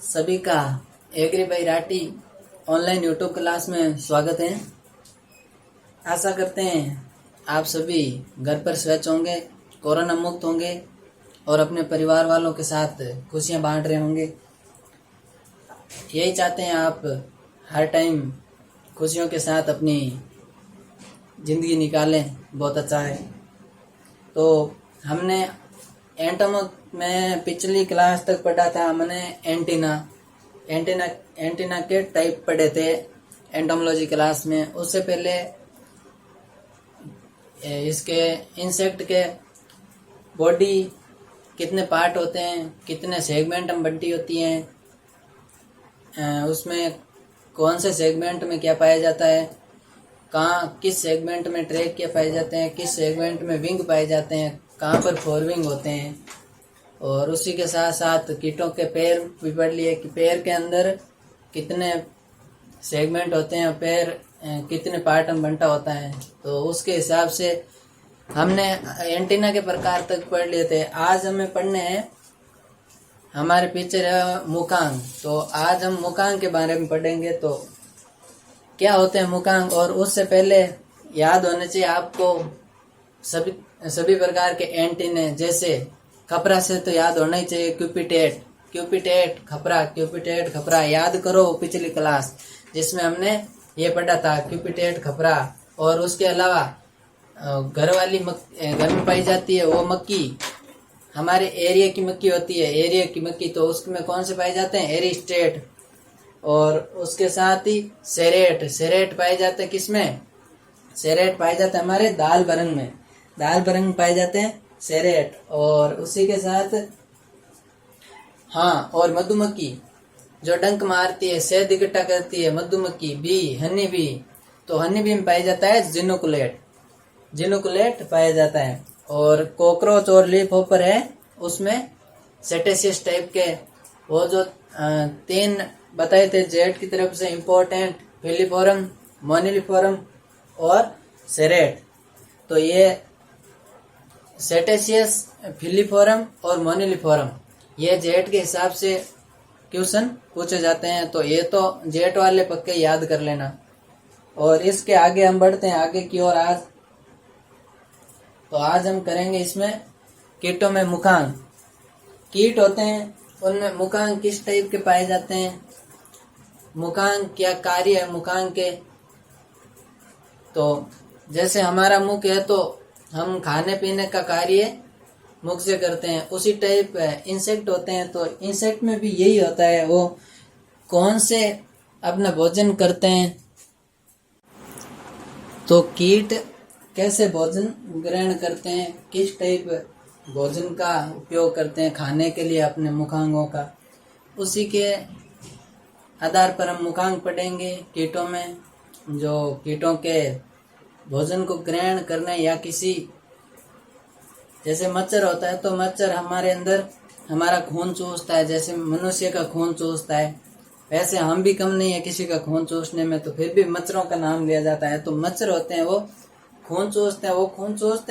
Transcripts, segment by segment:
सभी का Agri by Rathi online YouTube class में स्वागत है। आशा करते हैं आप सभी घर पर स्वच्छ होंगे, कोरोना मुक्त होंगे और अपने परिवार वालों के साथ खुशियां बांट रहे होंगे। यही चाहते हैं आप हर टाइम खुशियों के साथ अपनी ज़िंदगी निकालें, बहुत अच्छा है। तो हमने एंटम में पिछली क्लास तक पढ़ा था, हमने एंटीना के टाइप पढ़े थे एंटोमोलॉजी क्लास में। उससे पहले इसके इंसेक्ट के बॉडी कितने पार्ट होते हैं, कितने सेगमेंट में बंटी होती हैं, उसमें कौन से सेगमेंट में क्या पाया जाता है, कहाँ किस सेगमेंट में ट्रैकिया पाए जाते हैं, किस सेगमेंट में विंग पाए जाते हैं, कहाँ पर फोरविंग होते हैं। और उसी के साथ साथ कीटों के पैर भी पढ़ लिए कि पैर के अंदर कितने सेगमेंट होते हैं, पैर कितने पार्ट में बंटा होता है। तो उसके हिसाब से हमने एंटीना के प्रकार तक पढ़ लिए थे। आज हमें पढ़ने हैं, हमारे पीछे है मुखांग। तो आज हम मुखांग के बारे में पढ़ेंगे। तो क्या होते हैं मुखांग, और उससे पहले याद होने चाहिए आपको सभी प्रकार के एंटीने। जैसे खपरा से तो याद होना ही चाहिए क्यूपिटेट खपरा याद करो पिछली क्लास जिसमें हमने ये पढ़ा था क्यूपिटेट खपरा। और उसके अलावा घर में पाई जाती है वो मक्की, हमारे एरिया की मक्की होती है, एरिया की मक्की। तो उसमें कौन से पाए जाते हैं, एरिस्टेट। और उसके साथ ही सेरेट पाए जाते हैं, किसमें, सेरेट पाए जाते हैं हमारे दाल बरंग में पाए जाते हैं सेरेट। और उसी के साथ और मधुमक्खी जो डंक मारती है, शहद इकट्ठा करती है, मधुमक्खी हनी बी। तो हनी बी में पाया जाता है जिनुकुलेट पाया जाता है। और कॉकरोच और लीफ होपर है, उसमें सेटेसियस टाइप के वो जो 3 बताए थे जेड की तरफ से इम्पोर्टेंट, फिलीफोरम, मोनिलिफोरम और सेरेट। तो ये सेटेसियस, फिलीफोरम और मोनिलिफोरम ये जेट के हिसाब से क्वेश्चन पूछे जाते हैं। तो ये तो जेट वाले पक्के याद कर लेना। और इसके आगे हम बढ़ते हैं आगे की ओर। आज हम करेंगे इसमें कीटों में मुखांग। कीट होते हैं, उनमें मुखांग किस टाइप के पाए जाते हैं, मुखांग क्या कार्य है मुखांग के। तो जैसे हमारा मुख है तो हम खाने पीने का कार्य मुख से करते हैं, उसी टाइप इंसेक्ट होते हैं। तो इंसेक्ट में भी यही होता है, वो कौन से अपना भोजन करते हैं। तो कीट कैसे भोजन ग्रहण करते हैं, किस टाइप भोजन का उपयोग करते हैं खाने के लिए अपने मुखांगों का, उसी के आधार पर हम मुखांग पढ़ेंगे। कीटों में जो कीटों के भोजन को ग्रहण करने या किसी, जैसे मच्छर होता है तो मच्छर हमारे अंदर हमारा खून चूसता है, जैसे मनुष्य का खून चूसता है, वैसे हम भी कम नहीं है किसी का खून चूसने में। तो फिर भी मच्छरों का नाम लिया जाता है। तो मच्छर होते हैं वो खून चूसते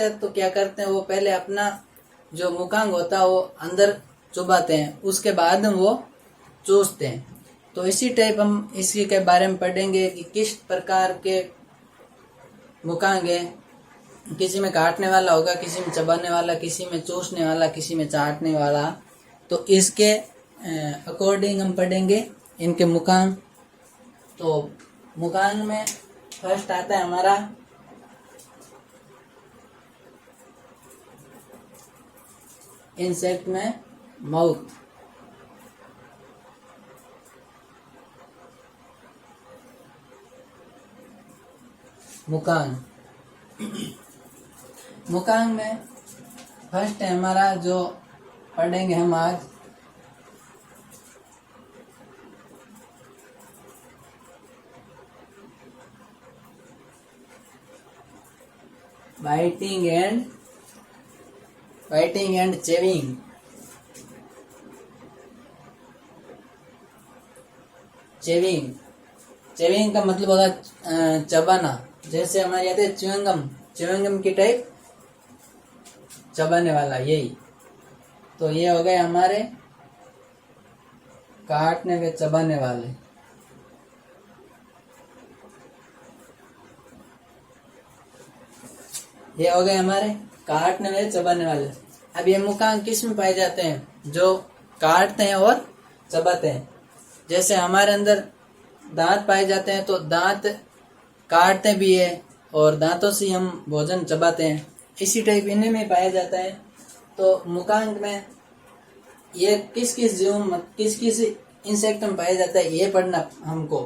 हैं। तो क्या करते हैं, वो पहले अपना जो मुखांग होता है वो अंदर चुबाते हैं, उसके बाद वो चूसते हैं। तो इसी टाइप हम इसी के बारे में पढ़ेंगे कि किस प्रकार के मुखांग है। किसी में काटने वाला होगा, किसी में चबाने वाला, किसी में चूसने वाला, किसी में चाटने वाला। तो इसके अकॉर्डिंग हम पढ़ेंगे इनके मुखांग। तो मुखांग में फर्स्ट आता है हमारा इंसेक्ट में माउथ। मुखांग में फर्स्ट है हमारा जो पढ़ेंगे हम आज, बाइटिंग एंड चेविंग का मतलब होता है चबाना। जैसे हमारे आते च्युइंगम की टाइप चबाने वाला, यही। तो ये हो गए हमारे काटने व चबाने वाले। ये हो गए हमारे काटने व चबाने वाले। अब ये मुखांग किस में पाए जाते हैं? जो काटते हैं और चबाते हैं। जैसे हमारे अंदर दांत पाए जाते हैं, तो दांत काटते भी है और दांतों से हम भोजन चबाते हैं। इसी टाइप इन्हें में पाया जाता है। तो मुखांग में ये किस किस जीव किस किस इंसेक्ट में पाया जाता है, ये पढ़ना हमको।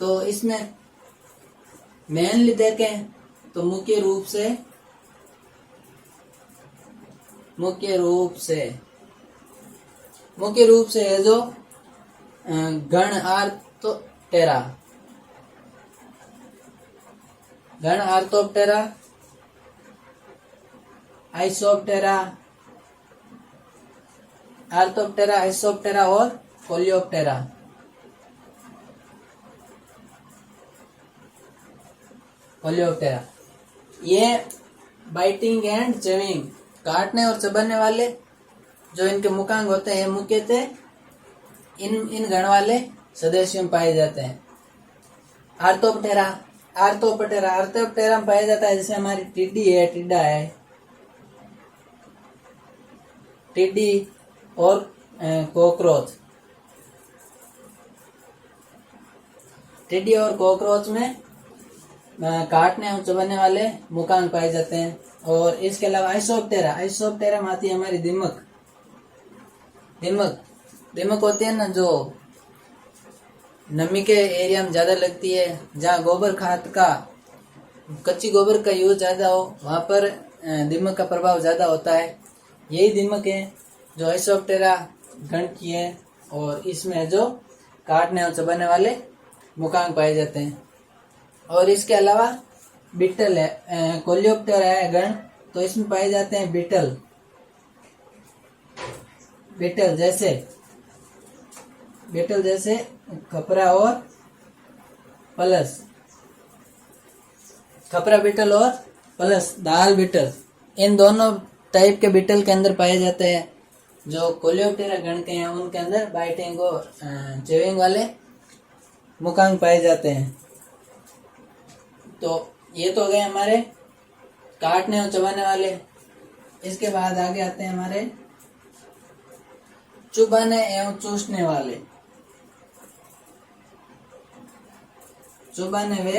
तो इसमें मेनली देखें तो मुख्य रूप से है जो गण आर्थोप्टेरा, आइसोप्टेरा और कोलियोप्टेरा। ये बाइटिंग एंड चेविंग, काटने और चबाने वाले जो इनके मुखांग होते हैं, मुख्यतः इन गण वाले सदस्यों में पाए जाते हैं। आर्थोप्टेरा में पाया जाता है, जैसे हमारी टिड्डा है, टिड्डी और कॉकरोच। टिड्डी और कॉकरोच में काटने और चबाने वाले मुखांग पाए जाते हैं। और इसके अलावा आइसोप्टेरा में आती है हमारी दिमक होती है ना, जो नमी के एरिया में ज्यादा लगती है, जहाँ गोबर खाद का, कच्ची गोबर का यूज ज्यादा हो, वहां पर दिमक का प्रभाव ज्यादा होता है। यही दिमक है जो आइसोप्टेरा गण की है, और इसमें जो काटने और चबाने वाले मुखांग पाए जाते हैं। और इसके अलावा बीटल है, कोलियोप्टेरा है गण, तो इसमें पाए जाते हैं बीटल जैसे खपरा और पलस, खपरा बीटल और पलस दाल बीटल, इन दोनों टाइप के बीटल के अंदर पाए जाते हैं। जो कोलियोप्टेरा गण के हैं उनके अंदर बाइटिंग और चेविंग वाले मुखांग पाए जाते हैं। तो ये तो हो गए हमारे काटने और चबाने वाले। इसके बाद आगे आते हैं हमारे चुबाने एवं चूसने वाले। चुबाने व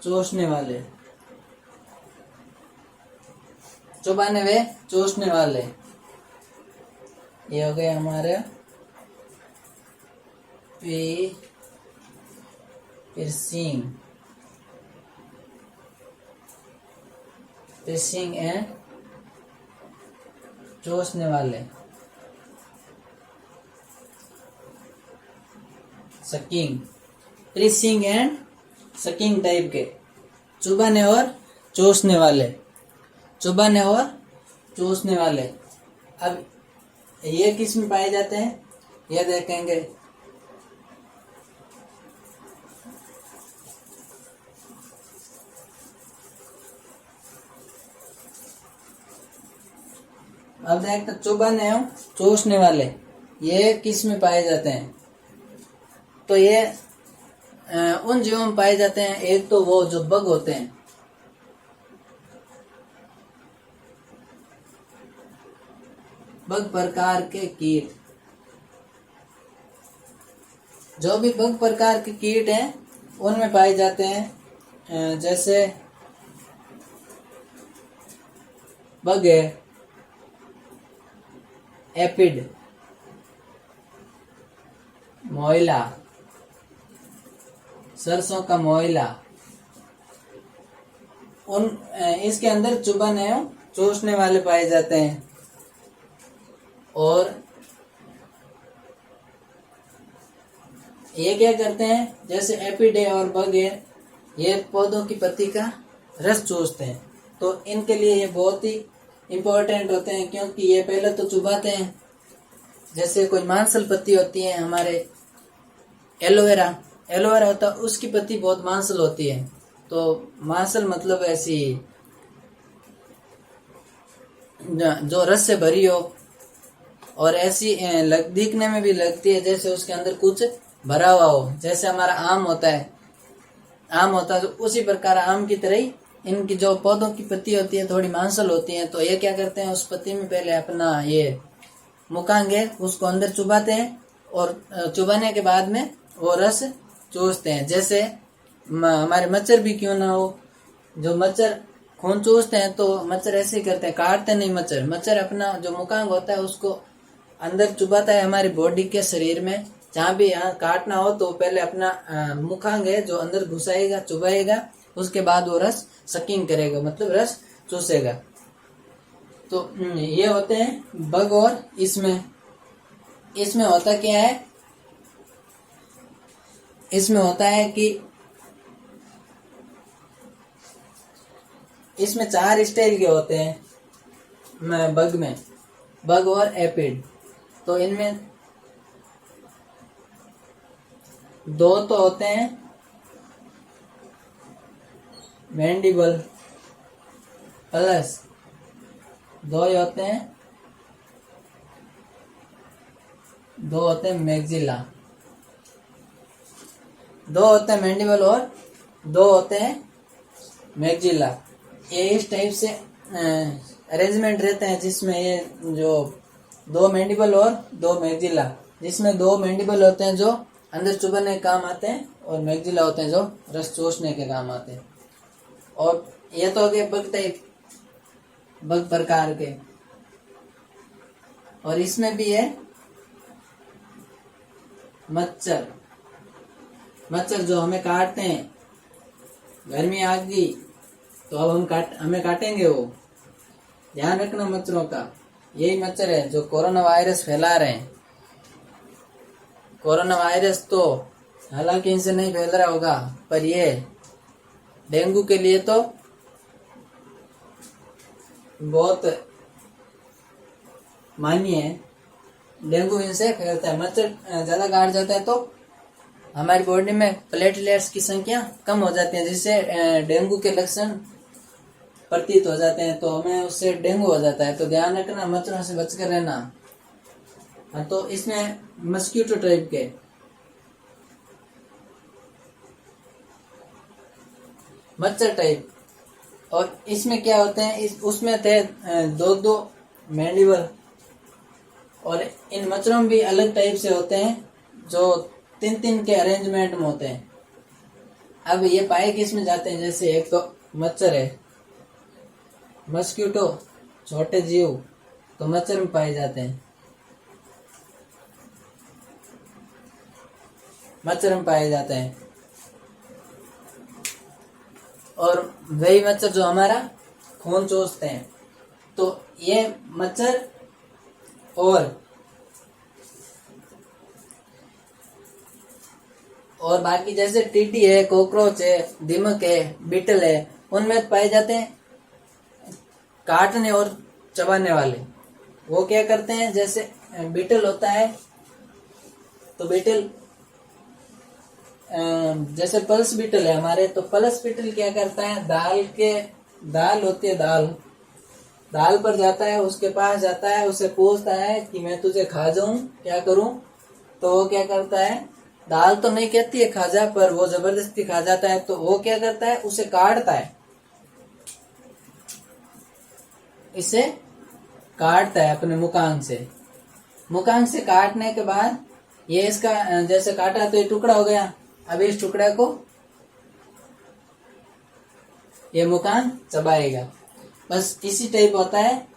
चूसने वाले, ये हो गए हमारे पिर्सिंग एंड चूसने वाले, सकिंग, पिर्सिंग एंड सकिंग टाइप के, चुबाने और चूसने वाले। अब ये किस में पाए जाते हैं, यह देखेंगे। अब देखते चुबाने एवं चूसने वाले, ये किस में पाए जाते हैं? तो ये उन जीवों में पाए जाते हैं। एक तो वो जो बग होते हैं, बग प्रकार के कीट, जो भी बग प्रकार के कीट हैं उनमें पाए जाते हैं। जैसे बग है, एपिड, मोइला, सरसों का मोइला, इसके अंदर चुबाने एवं चूसने वाले पाए जाते हैं। और ये क्या करते हैं, जैसे एपिड है और बग है, ये पौधों की पत्ती का रस चूसते हैं। तो इनके लिए ये बहुत ही इम्पोर्टेंट होते हैं, क्योंकि ये पहले तो चुबाते हैं। जैसे कोई मांसल पत्ती होती है, हमारे एलोवेरा होता है, उसकी पत्ती बहुत मांसल होती है। तो मांसल मतलब ऐसी जो रस से भरी हो, और ऐसी दिखने में भी लगती है जैसे उसके अंदर कुछ भरा हुआ हो। जैसे हमारा आम होता है तो उसी प्रकार आम की तरह ही इनकी जो पौधों की पत्ती होती है थोड़ी मांसल होती है। तो ये क्या करते हैं, उस पत्ती में पहले अपना ये मुकांग है उसको अंदर चुबाते हैं और चुबाने के बाद में वो रस चूसते हैं। जैसे हमारे मच्छर भी क्यों ना हो, जो मच्छर खून चूसते हैं तो मच्छर ऐसे ही करते हैं, काटते नहीं मच्छर अपना जो मुकांग होता है उसको अंदर चुबाता है हमारी बॉडी के शरीर में। जहाँ भी यहाँ काटना हो तो पहले अपना मुखांग है जो अंदर घुसाएगा, चुबाएगा, उसके बाद वो रस सकिंग करेगा, मतलब रस चूसेगा। तो ये होते हैं बग। और इसमें होता क्या है, इसमें होता है कि इसमें 4 स्टाइल के होते हैं बग और एपिड। तो इनमें 2 तो होते हैं मैंडिबल प्लस 2 होते हैं मैक्सिला। 2 होते हैं मैंडिबल और 2 होते हैं मैक्सिला। ये इस टाइप से अरेंजमेंट रहते हैं जिसमें ये जो 2 मैंडिबल और 2 मैक्सिला, जिसमें 2 मैंडिबल होते हैं जो अंदर चुभने के काम आते हैं और मैक्सिला होते हैं जो रस चूसने के काम आते हैं। और ये तो हो गए बग प्रकार के। और इसमें भी है मच्छर जो हमें काटते हैं। गर्मी आ गई तो अब हमें काटेंगे, वो ध्यान रखना मच्छरों का। यही मच्छर है जो कोरोना वायरस फैला रहे हैं। कोरोना वायरस तो हालांकि इनसे नहीं फैल रहा होगा, पर ये डेंगू के लिए तो बहुत मान्य है। डेंगू इनसे फैलता है। मच्छर ज्यादा काट जाता है तो हमारी बॉडी में प्लेटलेट्स की संख्या कम हो जाती है, जिससे डेंगू के लक्षण प्रतीत हो जाते हैं, तो हमें उससे डेंगू हो जाता है। तो ध्यान रखना, मच्छरों से बचकर रहना। तो इसमें मस्कीटो टाइप के मच्छर टाइप, और इसमें क्या होते हैं, उसमें थे 2 मैंडिबल। और इन मच्छरों में भी अलग टाइप से होते हैं जो 3 के अरेंजमेंट में होते हैं। अब ये पाए किस में जाते हैं, जैसे एक तो मच्छर है मस्कीटो, छोटे जीव तो मच्छर में पाए जाते हैं, और वही मच्छर जो हमारा खून चूसते हैं। तो ये मच्छर और बाकी जैसे टीटी है, कॉकरोच है, दीमक है, बीटल है, उनमें पाए जाते हैं काटने और चबाने वाले। वो क्या करते हैं, जैसे बीटल होता है तो बीटल जैसे पल्स बीटल है हमारे, तो पल्स बीटल क्या करता है, दाल होती है, दाल पर जाता है, उसके पास जाता है, उसे पूछता है कि मैं तुझे खा जाऊं, क्या करूं। तो वो क्या करता है, दाल तो नहीं कहती है खा जा, पर वो जबरदस्ती खा जाता है। तो वो क्या करता है, उसे काटता है, इसे काटता है अपने मुकांग से काटने के बाद ये इसका जैसे काटा तो ये टुकड़ा हो गया। अब इस टुकड़े को ये मुकांग चबाएगा। बस इसी टाइप होता है।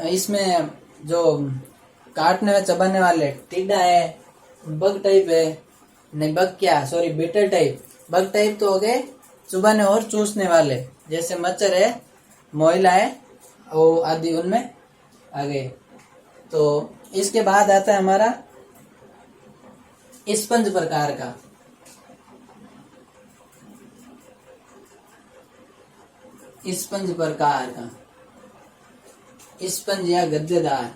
इसमें जो काटने में चबाने वाले टिड्डा है, बग टाइप है, नहीं बीटल टाइप। बग टाइप तो हो गए चुबाने और चूसने वाले, जैसे मच्छर है, मोइला है, वो आदि उनमें आ गए। तो इसके बाद आता है हमारा स्पंज प्रकार का। स्पंज या गद्देदार।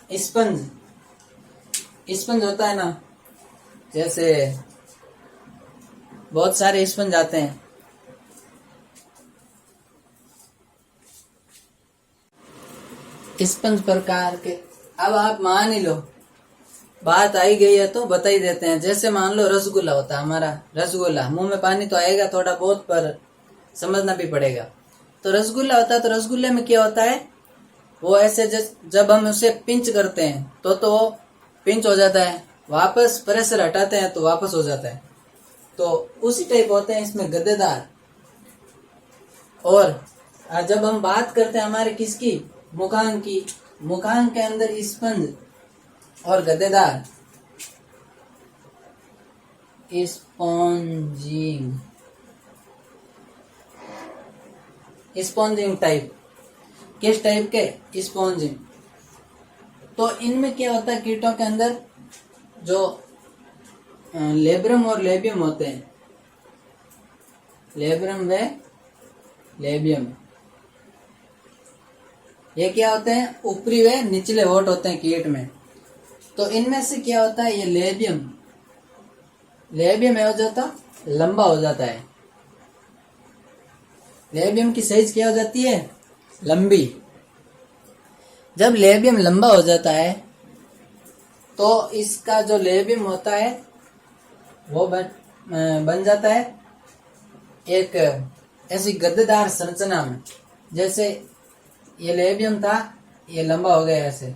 स्पंज होता है ना, जैसे बहुत सारे स्पंज आते हैं। स्पंज प्रकार के। अब आप मान ही लो, बात आई गई है तो बता ही देते हैं। जैसे मान लो रसगुल्ला होता है हमारा, रसगुल्ला, मुंह में पानी तो आएगा थोड़ा बहुत, पर समझना भी पड़ेगा। तो रसगुल्ला होता है, तो रसगुल्ले में क्या होता है, वो ऐसे जब हम उसे पिंच करते हैं तो वो पिंच हो जाता है, वापस प्रेशर हटाते हैं तो वापस हो जाता है। तो उसी टाइप होते हैं इसमें गद्देदार। और जब हम बात करते हैं हमारे किसकी, मुखांग की, मुखांग के अंदर स्पंज और गद्देदार, स्पॉन्जिंग, स्पॉन्जिंग टाइप, किस टाइप के, स्पॉन्जिंग। तो इनमें क्या होता है, कीटों के अंदर जो लेब्रम और लेबियम होते हैं, लेब्रम व लेबियम, ये क्या होते हैं, ऊपरी व निचले होठ होते हैं कीट में। तो इनमें से क्या होता है, ये लेबियम, लेबियम हो जाता लंबा हो जाता है। लेबियम की साइज क्या हो जाती है, लंबी। जब लेबियम लंबा हो जाता है तो इसका जो लेबियम होता है वो बन जाता है एक ऐसी गद्देदार संरचना में। जैसे ये लेबियम था, ये लंबा हो गया ऐसे,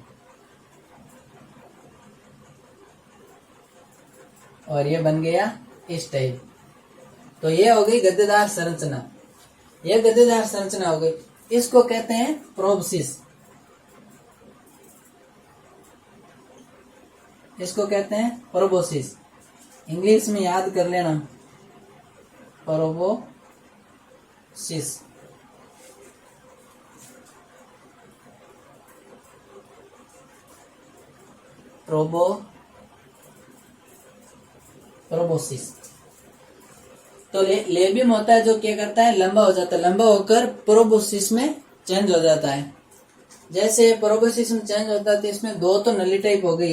और ये बन गया इस टाइप। तो ये हो गई गद्देदार संरचना, ये गद्देदार संरचना हो गई। इसको कहते हैं प्रोबसिस, इसको कहते हैं प्रोबोसिस। इंग्लिश में याद कर लेना, प्रोबोसिस। प्रोबोसिस। तो लेबियम होता है जो क्या करता है, लंबा हो जाता है, लंबा होकर प्रोबोसिस में चेंज हो जाता है। जैसे प्रोबोसिस में चेंज होता है तो इसमें दो तो नली टाइप हो गई,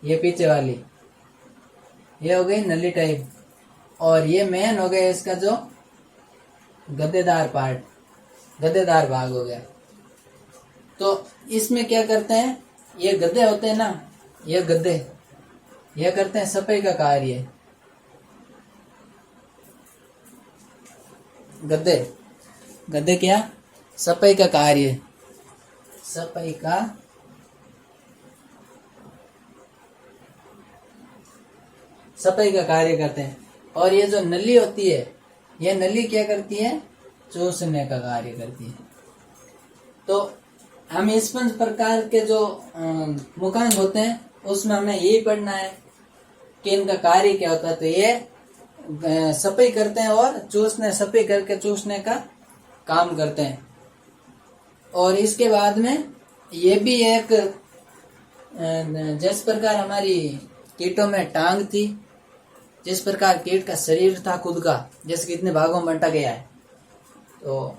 ये पीछे वाली, ये हो गई नली टाइप, और ये मेन हो गया इसका जो गद्देदार पार्ट, गद्देदार भाग हो गया। तो इसमें क्या करते हैं, ये गद्दे होते हैं ना, ये गद्दे, ये करते हैं सफाई का कार्य। गद्दे क्या, सफाई का कार्य, सफाई का कार्य करते हैं। और ये जो नली होती है, ये नली क्या करती है, चूसने का कार्य करती है। तो हम स्पंज प्रकार के जो मुखांग होते हैं उसमें हमें यही पढ़ना है कि इनका कार्य क्या होता है। तो ये सफाई करते हैं और सफाई करके चूसने का काम करते हैं। और इसके बाद में ये भी एक, जिस प्रकार हमारी कीटों में टांग थी, जिस प्रकार कीट का शरीर था खुद का, जैसे कितने भागों में बांटा गया है, तो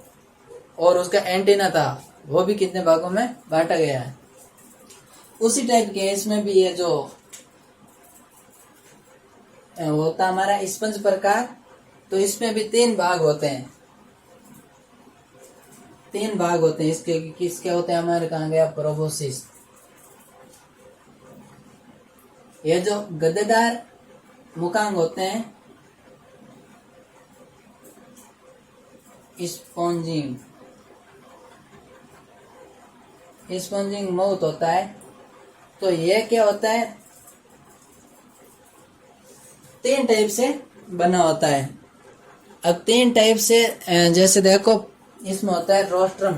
और उसका एंटीना था वो भी कितने भागों में बांटा गया है, उसी टाइप के इसमें भी ये जो होता हमारा स्पंज प्रकार, तो इसमें भी 3 भाग होते हैं, 3 भाग होते हैं इसके। किसके होते हैं हमारे, कहाँ गया, प्रोबोसिस। ये जो गद्देदार मुखांग होते हैं, स्पॉन्जिंग माउथ होता है। तो ये क्या होता है, 3 टाइप से बना होता है। अब 3 टाइप से, जैसे देखो इसमें होता है रोस्ट्रम,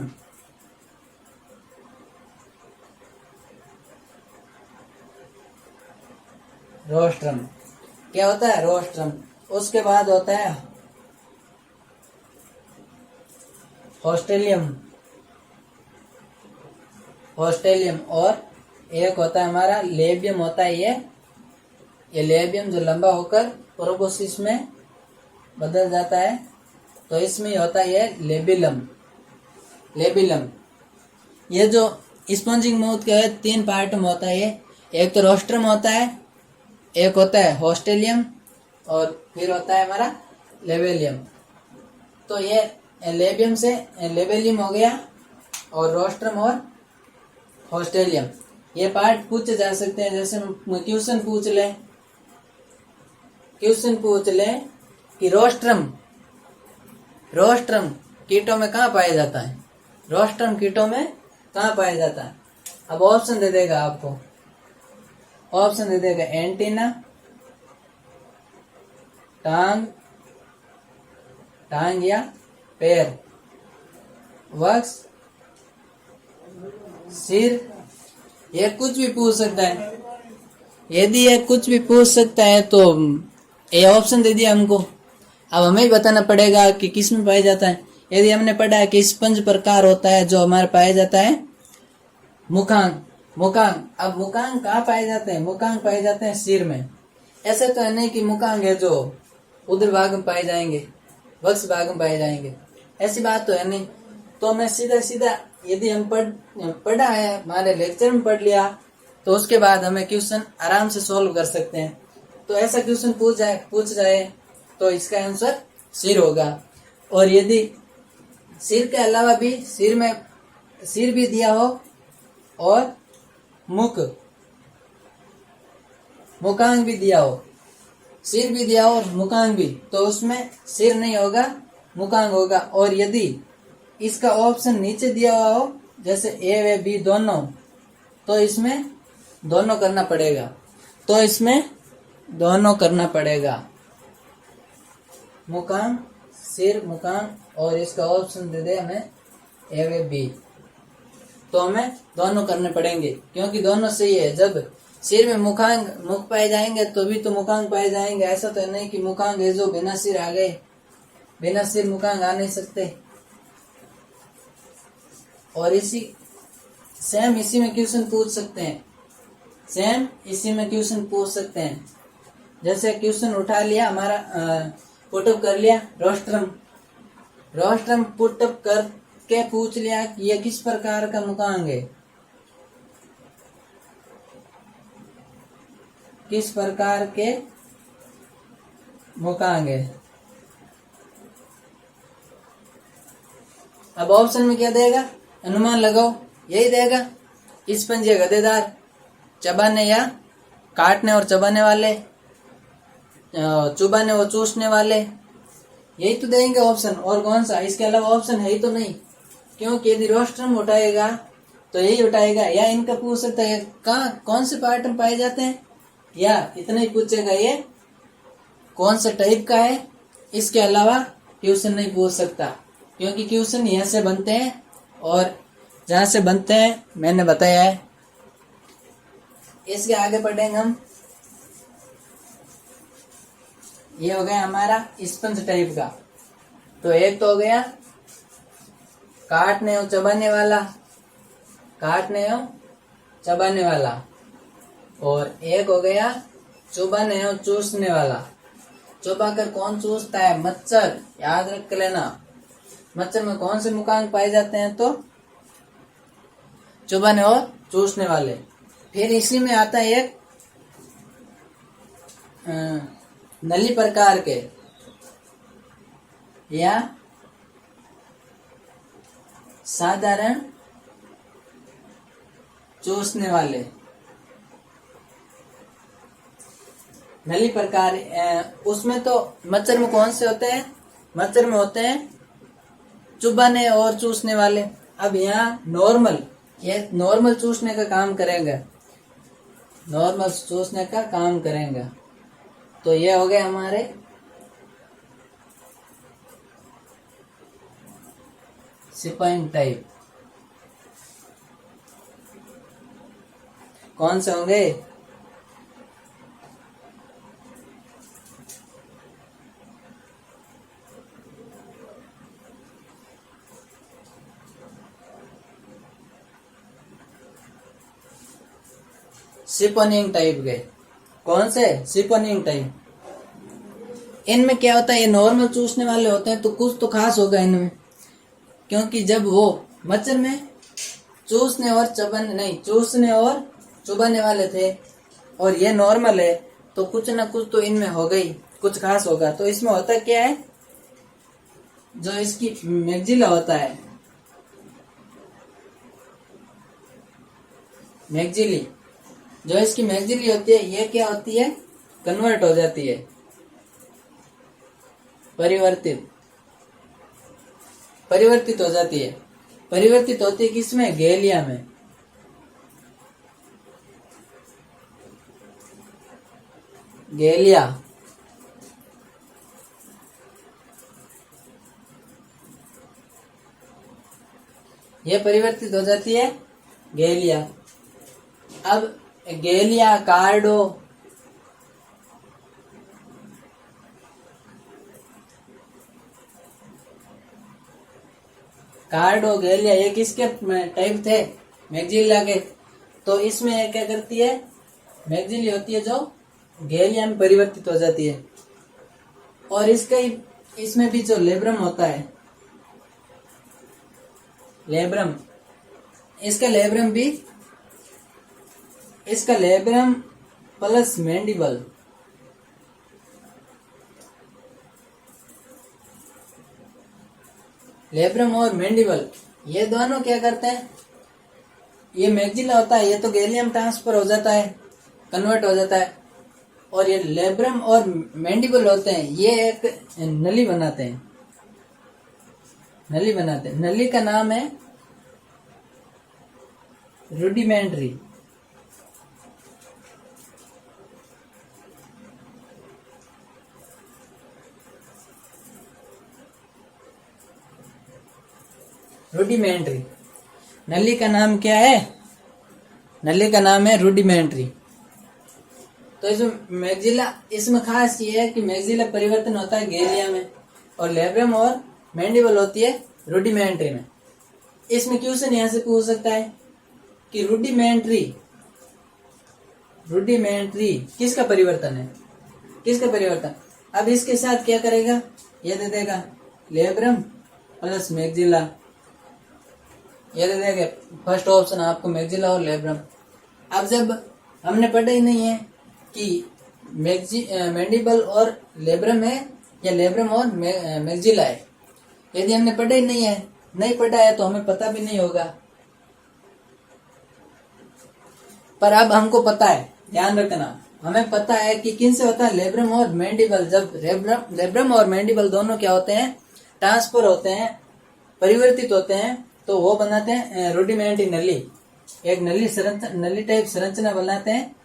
क्या होता है, रोस्ट्रम। उसके बाद होता है होस्टेलियम, और एक होता है हमारा लेबियम होता है। ये लेबियम जो लंबा होकर प्रोबोसिस में बदल जाता है, तो इसमें होता है ये लेबिलम। ये जो स्पॉन्जिंग माउथ के 3 पार्ट में होता है, एक तो रोस्ट्रम होता है, एक होता है होस्टेलियम, और फिर होता है हमारा लेबेलियम। तो ये लेबियम से लेबेलियम हो गया, और रोस्ट्रम और हॉस्टेलियम। ये पार्ट पूछे जा सकते हैं। जैसे क्वेश्चन पूछ ले कि रोस्ट्रम कीटों में कहाँ पाया जाता है, रोस्ट्रम कीटों में कहाँ पाया जाता है। अब ऑप्शन दे देगा आपको, ऑप्शन दे देगा एंटीना, टांग या पैर, वक्स, सिर, ये कुछ भी पूछ सकता है। यदि ये कुछ भी पूछ सकता है तो ये ऑप्शन दे दिया हमको। अब हमें ही बताना पड़ेगा कि किस में पाया जाता है। यदि हमने पढ़ा है कि स्पंज प्रकार होता है जो हमारे पाया जाता है मुखांग। अब मुखांग कहाँ पाए जाते हैं, मुखांग पाए जाते हैं सिर में। ऐसे तो है नहीं कि मुखांग है जो उधर भाग में पाए जाएंगे, वक्ष भाग में पाए जाएंगे, ऐसी बात तो है नहीं। तो मैं सीधा यदि हम पढ़ा है, हमारे लेक्चर में पढ़ लिया, तो उसके बाद हमें क्वेश्चन आराम से सोल्व कर सकते हैं। तो ऐसा क्वेश्चन पूछ जाए तो इसका आंसर सिर होगा। और यदि सिर के अलावा भी सिर भी दिया हो और मुखांग भी दिया हो, सिर भी दिया हो और मुखांग भी, तो उसमें सिर नहीं होगा, मुखांग होगा। और यदि इसका ऑप्शन नीचे दिया हुआ हो, जैसे ए व बी दोनों, तो इसमें दोनों करना पड़ेगा, मुखांग, सिर, मुखांग, और इसका ऑप्शन दे दे हमें ए व बी, तो हमें दोनों करने पड़ेंगे क्योंकि दोनों सही है। जब सिर में मुख पाए जाएंगे तो भी तो मुखांग पाए जाएंगे। ऐसा तो नहीं कि मुखांग है जो बिना सिर आ गए, बिना सिर मुखांग आ नहीं सकते। और इसी में क्वेश्चन पूछ सकते हैं, जैसे क्वेश्चन उठा लिया हमारा, पुटअप कर लिया रोस्ट्रम पुटअप करके पूछ लिया कि यह किस प्रकार का मुखांग है, किस प्रकार के मुखांग है। अब ऑप्शन में क्या देगा, अनुमान लगाओ, यही देगा, स्पंज या गदेदार, चबाने या काटने और चबाने वाले, चुबाने और चूसने वाले, यही तो देंगे ऑप्शन। और कौन सा, इसके अलावा ऑप्शन है ही तो नहीं। क्योंकि यदि रोस्ट्रम उठाएगा तो यही उठाएगा, या इनका पूछ सकता है कहाँ कौन से पार्ट में पाए जाते हैं, या इतना ही पूछेगा ये कौन सा टाइप का है। इसके अलावा क्वेश्चन नहीं पूछ सकता, क्योंकि क्वेश्चन यहाँ से बनते हैं और जहाँ से बनते हैं मैंने बताया है। इसके आगे पढ़ेंगे हम। ये हो गया हमारा स्पंज टाइप का। तो एक तो हो गया काटने और चबाने वाला, और एक हो गया चुबाने और चूसने वाला। चुबाकर कौन चूसता है, मच्छर, याद रख लेना। मच्छर में कौन से मुखांग पाए जाते हैं, तो चुबाने और चूसने वाले। फिर इसी में आता है एक नली प्रकार के या साधारण चूसने वाले। नली प्रकार, उसमें तो मच्छर में कौन से होते हैं, मच्छर में होते हैं चुबाने और चूसने वाले। अब यहाँ नॉर्मल चूसने का काम करेंगे, तो ये हो गए हमारे सिपाइन टाइप। कौन से होंगे, सिपोनिंग टाइप के। कौन से, सिपोनिंग टाइप। इनमें क्या होता है, ये नॉर्मल चूसने वाले होते हैं, तो कुछ तो खास होगा इनमें, क्योंकि जब वो मच्छर में चूसने और चुबाने वाले थे और ये नॉर्मल है, तो कुछ ना कुछ तो इनमें हो गई, कुछ खास होगा। तो इसमें होता क्या है, जो इसकी मैक्सिला होता है, मैगजीली, जो इसकी मैगजीली होती है ये क्या होती है, कन्वर्ट हो जाती है, परिवर्तित हो जाती है। परिवर्तित होती है किसमें, गेलिया में। गेलिया, ये परिवर्तित हो जाती है गेलिया। अब गेलिया, कार्डो, कार्डो, गेलिया ये किसके टाइप थे, मैगजीलिया के। तो इसमें क्या करती है, मैगजीली होती है जो गेलिया में परिवर्तित हो जाती है। और इसमें भी जो लेब्रम होता है, लेब्रम, इसका लेब्रम प्लस मैंडिबल, लेब्रम और मैंडिबल ये दोनों क्या करते हैं, ये मैगजिला होता है, ये तो गैलियम ट्रांसफर हो जाता है, कन्वर्ट हो जाता है। और ये लेब्रम और मैंडिबल होते हैं, ये एक नली बनाते हैं, नली का नाम है रूडिमेंट्री। रूडिमेंट्री, नली का नाम क्या है, नली का नाम है रूडिमेंट्री। तो इसमें मैगजिला, इसमें खास ये है कि मैगजिला परिवर्तन होता है गैलिया में, और लेब्रम और मैंडिबल होती है रूडिमेंट्री में। इसमें क्वेश्चन यहां से पूछ सकता है कि रूडिमेंट्री किसका परिवर्तन है, किसका परिवर्तन। अब इसके साथ क्या करेगा, ये दे देगा लेब्रम प्लस मैगजिला, ये दे देगा फर्स्ट ऑप्शन आपको मैगजिला और लेब्रम। अब जब हमने पढ़ा ही नहीं है कि मैंडिबल और लेब्रम है या लेब्रम और मैगजिला है, यदि हमने पढ़ा ही नहीं पढ़ा है तो हमें पता भी नहीं होगा। पर अब हमको पता है, ध्यान रखना, हमें पता है कि किन से होता है, लेब्रम और मैंडिबल। जब लेब्रम और मैंडिबल दोनों क्या होते हैं, ट्रांसफर होते हैं, परिवर्तित होते हैं, तो वो बनाते हैं रूडिमेंट्री नली, एक नली टाइप संरचना बनाते हैं,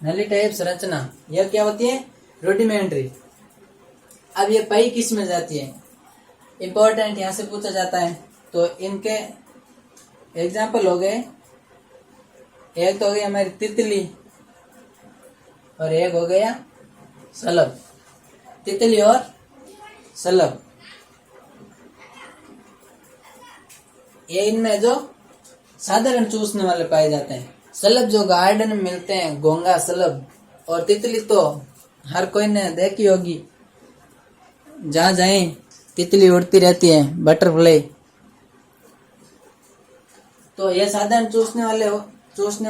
नली टाइप संरचना, यह क्या होती है, रूडिमेंट्री। अब ये पाई किस में जाती है, इंपॉर्टेंट यहां से पूछा जाता है। तो इनके एग्जाम्पल हो गए, एक तो हो गई हमारी तितली और एक हो गया सलब, तितली और सलब। ये इनमें जो साधारण चूसने वाले पाए जाते हैं। सलब जो गार्डन में मिलते हैं, गोंगा सलब, और तितली तो हर कोई ने देखी होगी, जहां जाए तितली उड़ती रहती है, बटरफ्लाई। तो ये साधारण चूसने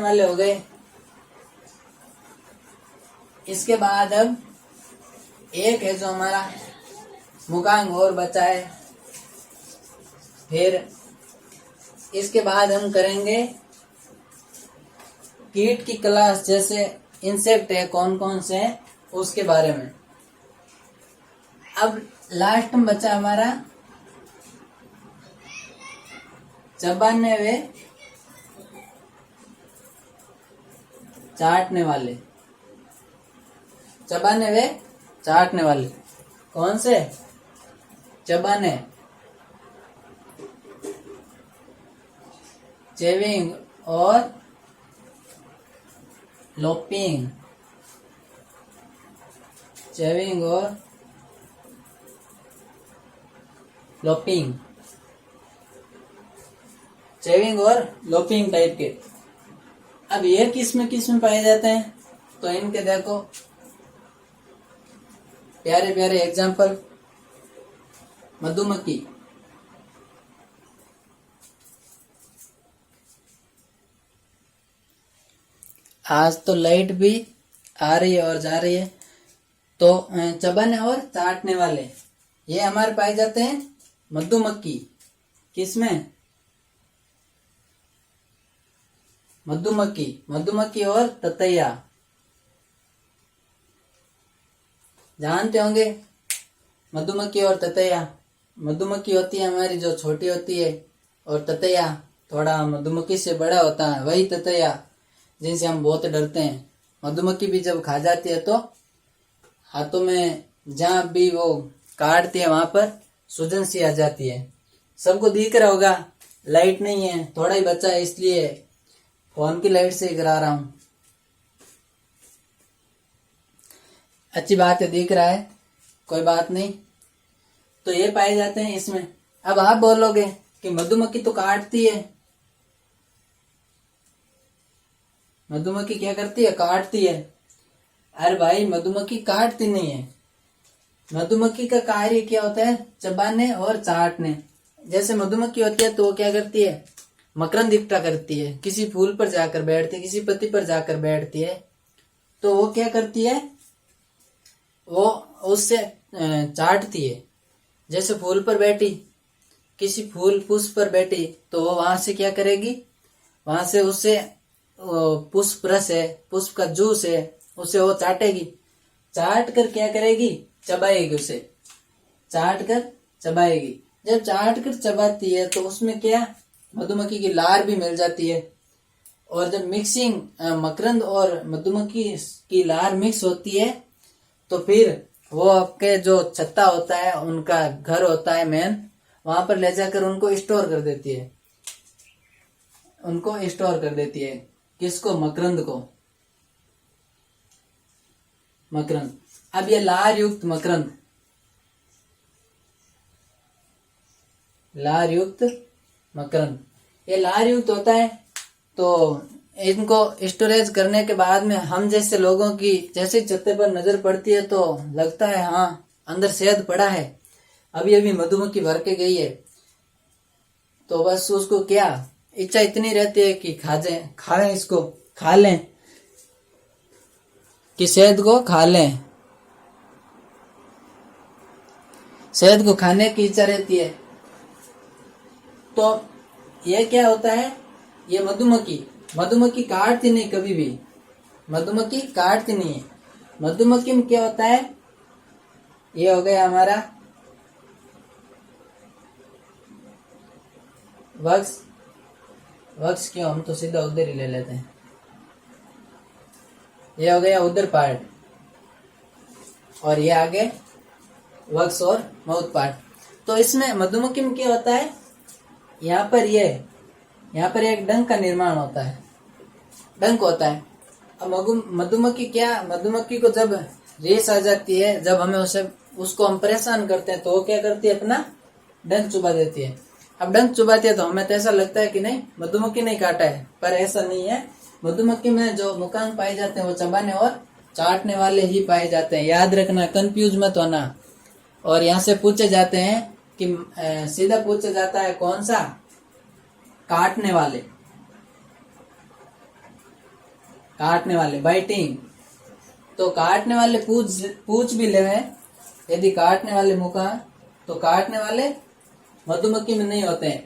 वाले हो गए। इसके बाद अब एक है जो हमारा मुखांग और बचा है। फिर इसके बाद हम करेंगे कीट की क्लास, जैसे इंसेक्ट है कौन कौन से है उसके बारे में। अब लास्ट में बचा हमारा चबाने वे चाटने वाले, चबाने वे चाटने वाले कौन से, चबाने, चेविंग और लोपिंग, चेविंग और लोपिंग, चेविंग और लोपिंग टाइप के। अब ये किस में पाए जाते हैं, तो इनके देखो प्यारे प्यारे एग्जाम्पल, मधुमक्खी, आज तो लाइट भी आ रही है और जा रही है। तो चबाने और चाटने वाले ये हमारे पाए जाते हैं मधुमक्खी, किसमें, मधुमक्खी, मधुमक्खी और ततैया जानते होंगे। मधुमक्खी और ततैया, मधुमक्खी होती है हमारी जो छोटी होती है, और ततैया थोड़ा मधुमक्खी से बड़ा होता है, वही ततैया जिनसे हम बहुत डरते हैं। मधुमक्खी भी जब खा जाती है तो हाथों में जहाँ भी वो काटती है वहां पर सूजन सी आ जाती है। सबको दिख रहा होगा, लाइट नहीं है, थोड़ा ही बचा है, इसलिए फोन की लाइट से ही करा रहा हूं। अच्छी बात है, दिख रहा है, कोई बात नहीं। तो ये पाए जाते हैं इसमें। अब आप बोलोगे कि मधुमक्खी तो काटती है। मधुमक्खी क्या करती है? काटती है। अरे भाई, मधुमक्खी काटती नहीं है। मधुमक्खी का कार्य क्या होता है? चबाने और चाटने। जैसे मधुमक्खी होती है तो वो क्या करती है? मकरंद इकट्ठा करती है, किसी फूल पर जाकर बैठती है, किसी पत्ती पर जाकर बैठती है। तो वो क्या करती है? वो उससे चाटती है। जैसे फूल पर बैठी, किसी फूल पुष्प पर बैठी, तो वो वहां से क्या करेगी? वहां से उससे पुष्प रस है, पुष्प का जूस है, उसे वो चाटेगी। चाट कर क्या करेगी? चबाएगी उसे। चाट कर चबाएगी। जब चाट कर चबाती है तो उसमें क्या? मधुमक्खी की लार भी मिल जाती है। और जब मिक्सिंग मकरंद और मधुमक्खी की लार मिक्स होती है तो फिर वो आपके जो छत्ता होता है, उनका घर होता है मेन, वहां पर ले जाकर उनको स्टोर कर देती है। उनको स्टोर कर देती है। किसको? मकरंद को। मकरंद। अब ये लार युक्त मकरंद, लार युक्त मकरंद, ये लार युक्त होता है। तो इनको स्टोरेज करने के बाद में हम जैसे लोगों की जैसे छत्ते पर नजर पड़ती है तो लगता है हाँ अंदर शहद पड़ा है, अभी अभी मधुमक्खी भर के गई है। तो बस उसको क्या इच्छा इतनी रहती है कि खाएं इसको, खा लें, कि शहद को खा लें। शहद को खाने की इच्छा रहती है। तो ये क्या होता है? ये मधुमक्खी काटती नहीं कभी भी। मधुमक्खी काटती नहीं है। मधुमक्खी में क्या होता है? ये हो गया हमारा वक्स। वक्स क्यों, हम तो सीधा उधर ही ले लेते हैं। ये हो गया उधर पार्ट, और ये आगे वक्स और माउथ पार्ट। तो इसमें मधुमक्खी में क्या होता है? यहाँ पर एक डंक का निर्माण होता है, डंक होता है। अब मधुमक्खी को जब रेस आ जाती है, जब हमें उसको हम परेशान करते हैं, तो वो क्या करती है? अपना डंक चुबा देती है। अब डंक चुबाती है तो हमें तो ऐसा लगता है कि नहीं, मधुमक्खी नहीं काटा है, पर ऐसा नहीं है। मधुमक्खी में जो मुकांग पाए जाते हैं वो चबाने और चाटने वाले ही पाए जाते हैं। याद रखना, कंफ्यूज मत होना। और यहाँ से पूछे जाते हैं कि सीधा पूछा जाता है कौन सा? काटने वाले, काटने वाले, बाइटिंग। तो काटने वाले पूछ भी ले, यदि काटने वाले मुकांग, तो काटने वाले मधुमक्खी में नहीं होते हैं।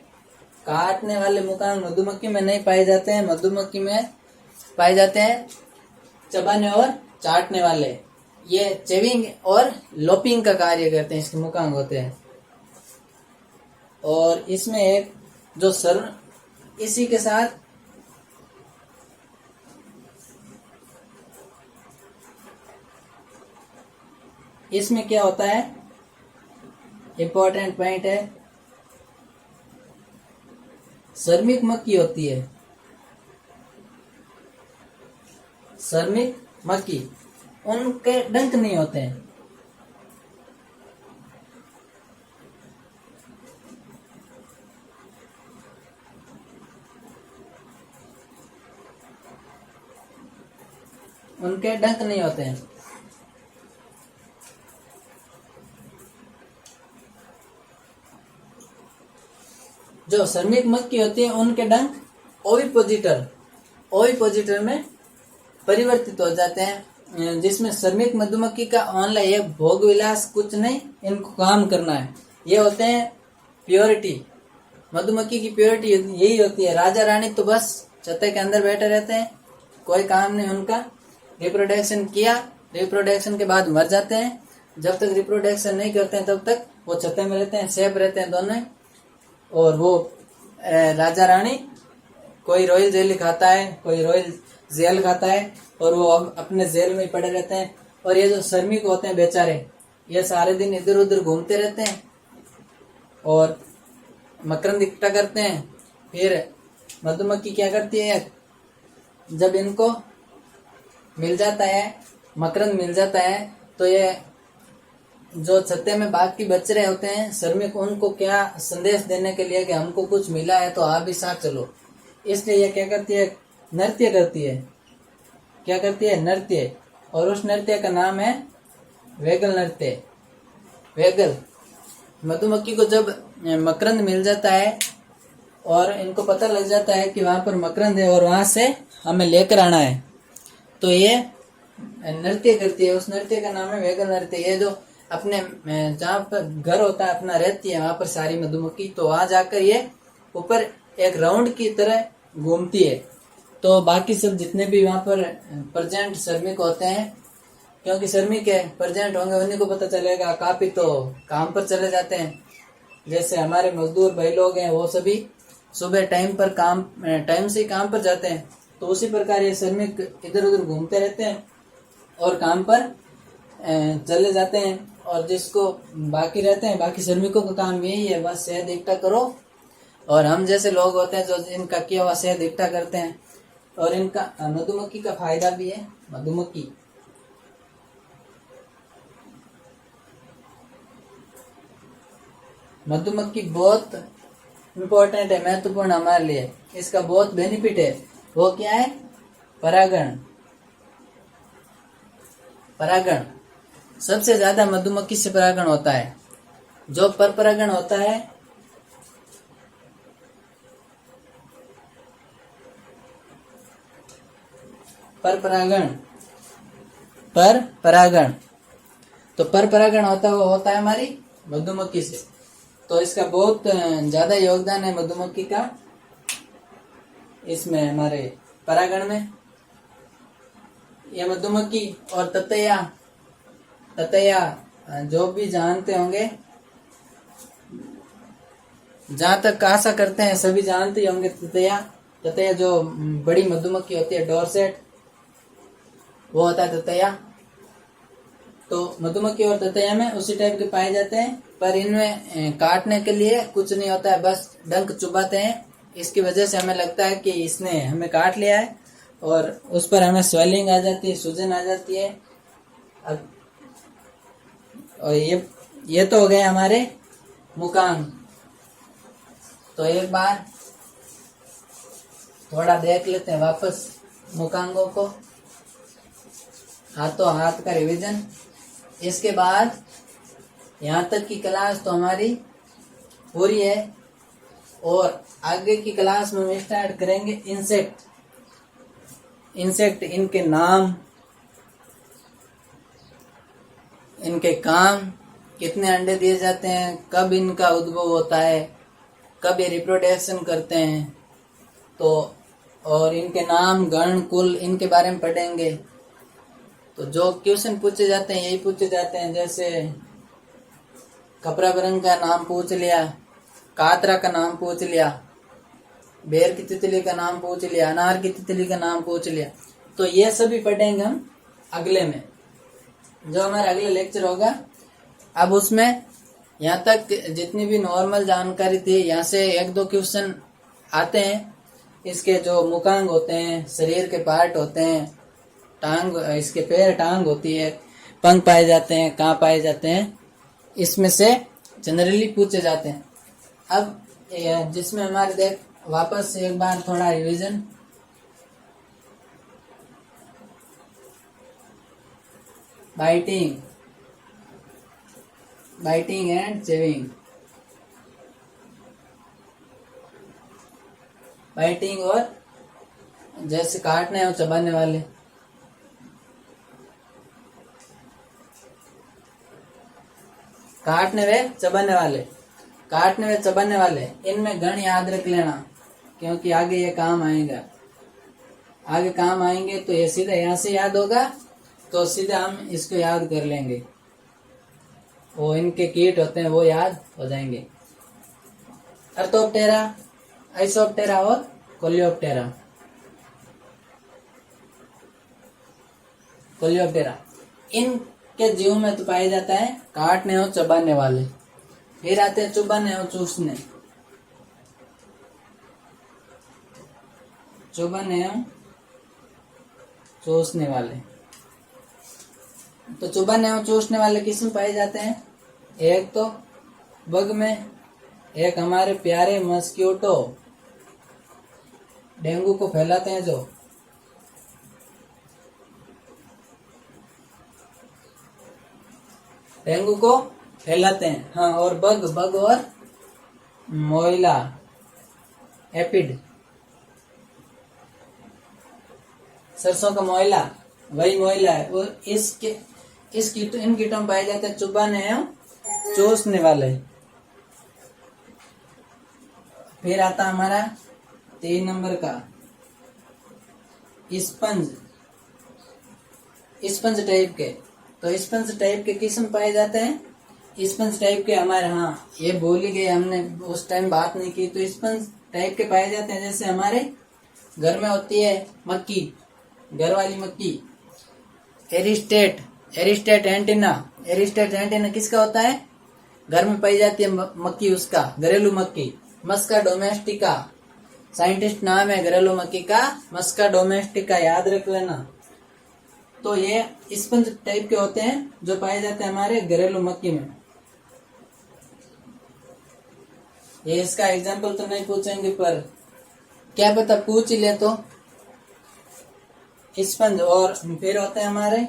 काटने वाले मुकांग मधुमक्खी में नहीं पाए जाते हैं। मधुमक्खी में पाए जाते हैं चबाने और चाटने वाले। ये चेविंग और लोपिंग का कार्य करते हैं, इसके मुकांग होते हैं। और इसमें एक जो इसी के साथ इसमें क्या होता है? इंपॉर्टेंट पॉइंट है, श्रमिक मक्खी होती है। श्रमिक मक्खी, उनके डंक नहीं होते हैं। उनके डंक नहीं होते हैं। जो श्रमिक मक्खी होती है उनके डंक ओविपोजिटर में परिवर्तित हो जाते हैं, जिसमें श्रमिक मधुमक्खी का ऑनलाइन ये भोग विलास कुछ नहीं, इनको काम करना है। ये होते हैं प्योरिटी। मधुमक्खी की प्योरिटी यही होती है। राजा रानी तो बस छत्ते के अंदर बैठे रहते हैं, कोई काम नहीं उनका, रिप्रोडक्शन किया, रिप्रोडक्शन के बाद मर जाते हैं। जब तक रिप्रोडक्शन नहीं करते हैं तब तक वो छत्ते में रहते हैं, सेफ रहते हैं दोनों। और वो राजा रानी कोई रॉयल जेली खाता है, कोई रॉयल जेल खाता है, और वो अब अपने जेल में ही पड़े रहते हैं। और ये जो श्रमिक होते हैं बेचारे, ये सारे दिन इधर उधर घूमते रहते हैं और मकरंद इकट्ठा करते हैं। फिर मधुमक्खी क्या करती है, जब इनको मिल जाता है, मकरंद मिल जाता है, तो ये जो छत्ते में बाकी बच रहे होते हैं श्रमिक, उनको क्या संदेश देने के लिए कि हमको कुछ मिला है तो आप भी साथ चलो, इसलिए ये क्या करती है, नृत्य करती है। क्या करती है, नृत्य। और उस नृत्य का नाम है वेगल नृत्य। वेगल। मधुमक्खी को जब मकरंद मिल जाता है और इनको पता लग जाता है कि वहां पर मकरंद है और वहां से हमें लेकर आना है, तो ये नृत्य करती है। उस नृत्य का नाम है वेगल नृत्य। ये जो अपने जहाँ पर घर होता है अपना रहती है वहां पर सारी मधुमक्खी, तो वहां जाकर ये ऊपर एक राउंड की तरह घूमती है। तो बाकी सब जितने भी वहां पर प्रेजेंट श्रमिक होते हैं, क्योंकि श्रमिक है प्रेजेंट होंगे, उन्हीं को पता चलेगा, काफी तो काम पर चले जाते हैं। जैसे हमारे मजदूर भाई लोग हैं, वो सभी सुबह टाइम से काम पर जाते हैं, तो उसी प्रकार ये श्रमिक इधर उधर घूमते रहते हैं और काम पर चले जाते हैं। और जिसको बाकी रहते हैं, बाकी श्रमिकों का काम यही है, बस शहद इकट्ठा करो। और हम जैसे लोग होते हैं जो इनका किया हुआ शहद इकट्ठा करते हैं। और इनका मधुमक्खी का फायदा भी है। मधुमक्खी बहुत इम्पोर्टेंट है, महत्वपूर्ण हमारे लिए। इसका बहुत बेनिफिट है। वो क्या है, परागण। सबसे ज्यादा मधुमक्खी से परागण होता है। जो पर परागण होता है, पर परागण तो पर परागण होता है हमारी मधुमक्खी से। तो इसका बहुत ज्यादा योगदान है मधुमक्खी का इसमें, हमारे परागण में। ये मधुमक्खी और ततैया जो भी जानते होंगे, जहां तक आशा करते हैं सभी जानते होंगे। ततैया जो बड़ी मधुमक्खी होती है, डोरसेट, वो होता है ततैया। तो मधुमक्खी और ततैया में उसी टाइप के पाए जाते हैं, पर इनमें काटने के लिए कुछ नहीं होता है, बस डंक चुभाते हैं। इसकी वजह से हमें लगता है कि इसने हमें काट लिया है, और उस पर हमें स्वेलिंग आ जाती है, सूजन आ जाती है। और ये तो हो गए हमारे मुकांग। तो एक बार थोड़ा देख लेते हैं वापस मुकांगों को, हाथों हाथ का रिवीजन। इसके बाद यहाँ तक की क्लास तो हमारी पूरी है, और आगे की क्लास में हम स्टार्ट करेंगे इंसेक्ट, इनके नाम, इनके काम, कितने अंडे दिए जाते हैं, कब इनका उद्भव होता है, कब ये रिप्रोडक्शन करते हैं, तो और इनके नाम, गण, कुल, इनके बारे में पढ़ेंगे। तो जो क्वेश्चन पूछे जाते हैं यही पूछे जाते हैं, जैसे कपड़ा बरंग का नाम पूछ लिया, कातरा का नाम पूछ लिया, बेर की तितली का नाम पूछ लिया, अनार की तितली का नाम पूछ लिया। तो ये सभी पढ़ेंगे हम अगले में, जो हमारा अगला लेक्चर होगा। अब उसमें यहाँ तक जितनी भी नॉर्मल जानकारी थी, यहाँ से एक दो क्वेश्चन आते हैं। इसके जो मुकांग होते हैं, शरीर के पार्ट होते हैं, टांग, इसके पैर, टांग होती है, पंख पाए जाते हैं, कहाँ पाए जाते हैं, इसमें से जनरली पूछे जाते हैं। अब जिसमें हमारे देख वापस एक बार थोड़ा revision. Biting and chewing. Biting और जैसे काटने और चबाने वाले। काटने व चबाने वाले, इनमें गण याद रख लेना, क्योंकि आगे ये काम आएगा। आगे काम आएंगे, तो ये सीधा यहाँ से याद होगा, तो सीधा हम इसको याद कर लेंगे। वो इनके कीट होते हैं वो याद हो जाएंगे। अर्थोप्टेरा, आइसोप्टेरा और कोलियोप्टेरा। कोलियोप्टेरा इनके जीव में तो पाया जाता है काटने और चबाने वाले। फिर आते हैं चुबाने और चूसने। चुबाने और चूसने वाले। तो चुबाने और चूसने वाले किस में पाए जाते हैं? एक तो बग में, एक हमारे प्यारे मस्क्यूटो डेंगू को फैलाते हैं जो, डेंगू को फैलाते हैं। हाँ, और बग और मोइला एपिड, सरसों का मोइला वही मोइला है। और इन कीटों में पाए जाते हैं चुबाने एवं चूसने वाले। फिर आता हमारा 3 नंबर का स्पंज टाइप के। तो स्पंज टाइप के किस्म पाए जाते हैं? स्पंज टाइप के हमारे, हाँ ये भूल ही गए, हमने उस टाइम बात नहीं की। तो स्पंज टाइप के पाए जाते हैं जैसे हमारे घर में होती है मक्खी, घर वाली मक्खी। एरिस्टेट एंटीना किसका होता है? घर में पाई जाती है मक्खी, उसका घरेलू मक्खी। मस्का डोमेस्टिका, साइंटिस्ट नाम है घरेलू मक्खी का मस्का डोमेस्टिका, याद रख लेना। तो ये स्पंज टाइप के होते हैं जो पाए जाते हैं हमारे घरेलू मक्खी में। ये इसका एग्जाम्पल तो नहीं पूछेंगे, पर क्या पता पूछ ही ले तो। स्पंज। और फिर होते हैं हमारे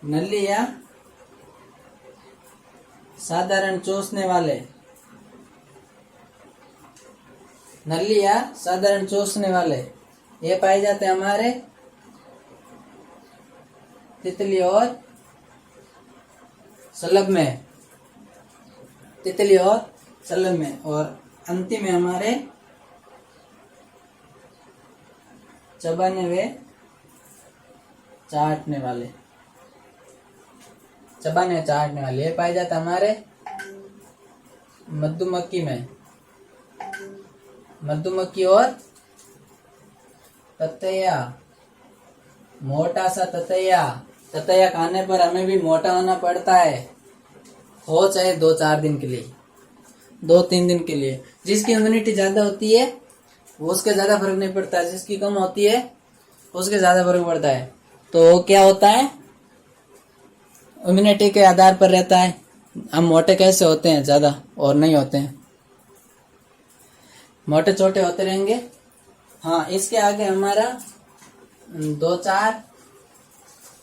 नली या साधारण चूसने वाले। नली या साधारण चूसने वाले ये पाए जाते हैं हमारे तितली और शलभ में। तितली और शलभ में। और अंतिम में हमारे चबाने वे चाटने वाले। चबाने चाटने वाले ये पाए जाता हमारे मधुमक्खी में। मधुमक्खी और ततैया, मोटा सा ततैया खाने पर हमें भी मोटा होना पड़ता है, हो चाहे 2-4 दिन के लिए, 2-3 दिन के लिए। जिसकी इम्यूनिटी ज्यादा होती है वो उसके ज्यादा फर्क नहीं पड़ता, जिसकी कम होती है उसके ज्यादा फर्क पड़ता है। तो क्या होता है, इम्यूनिटी के आधार पर रहता है। हम मोटे कैसे होते हैं, ज्यादा और नहीं होते हैं, मोटे छोटे होते रहेंगे। हाँ, इसके आगे हमारा 2-4,